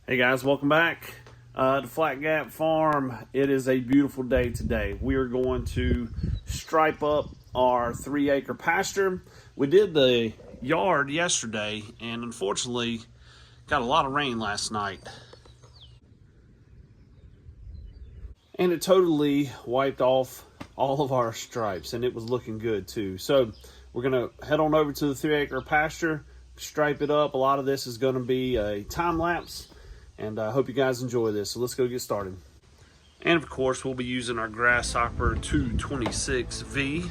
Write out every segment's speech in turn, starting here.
Hey guys, welcome back to Flat Gap Farm. It is a beautiful day today. We are going to stripe up our 3-acre pasture. We did the yard yesterday and unfortunately got a lot of rain last night. And it totally wiped off all of our stripes and it was looking good too. So we're gonna head on over to the 3-acre pasture, stripe it up. A lot of this is gonna be a time lapse. And I hope you guys enjoy this. So let's go get started. And of course, we'll be using our Grasshopper 226V.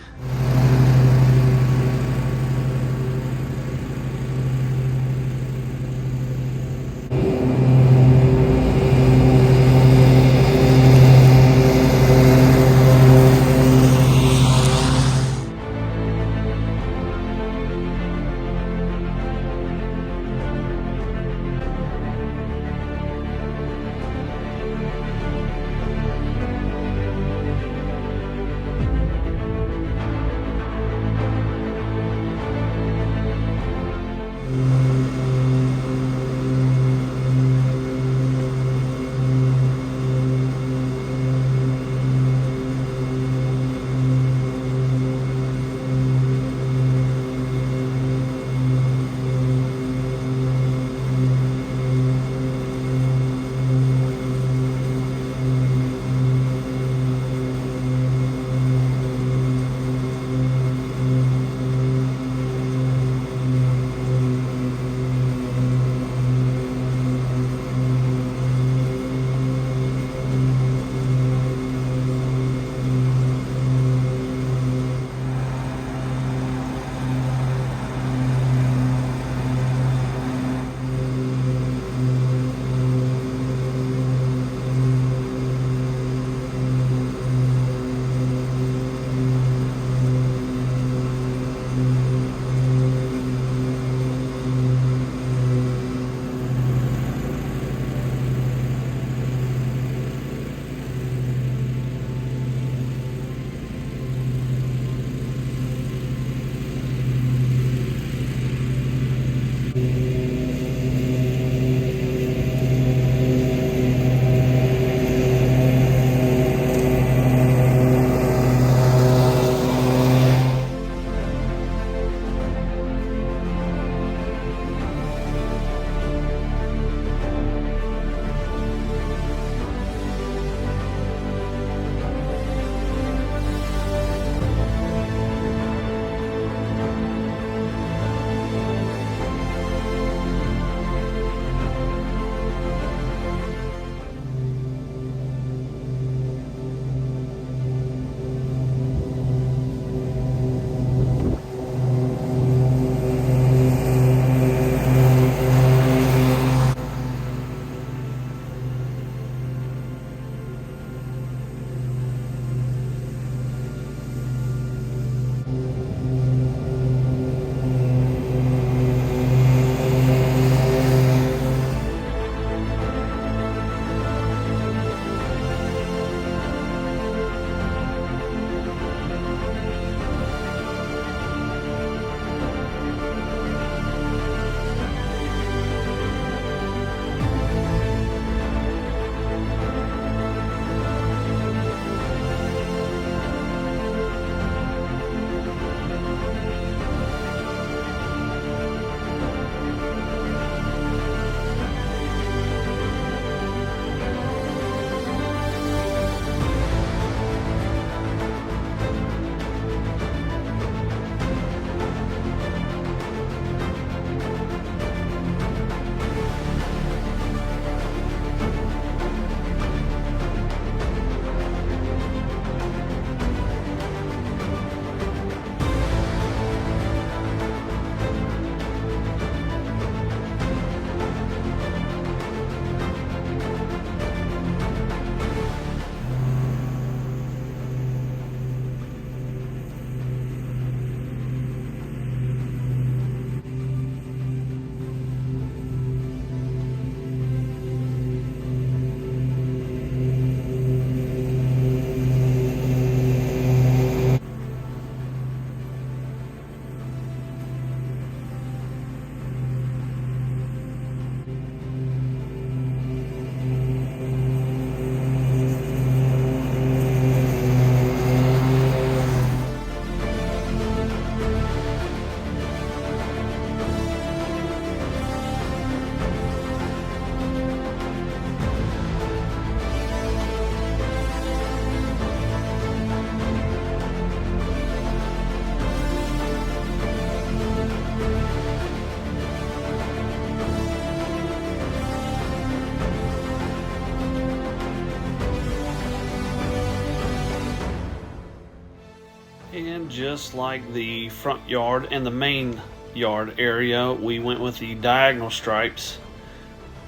And just like the front yard and the main yard area, we went with the diagonal stripes.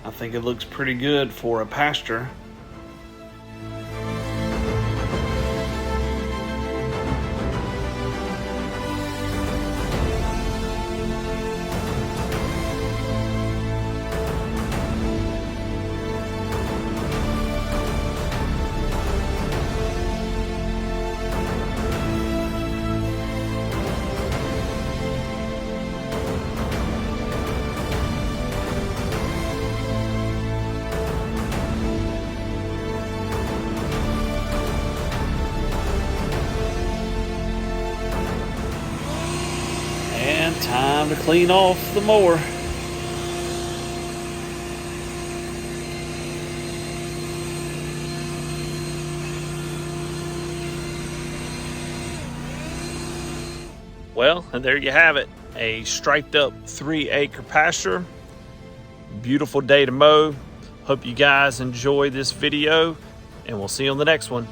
I think it looks pretty good for a pasture. And time to clean off the mower. Well, and there you have it. A striped up 3-acre pasture. Beautiful day to mow. Hope you guys enjoy this video, and we'll see you on the next one.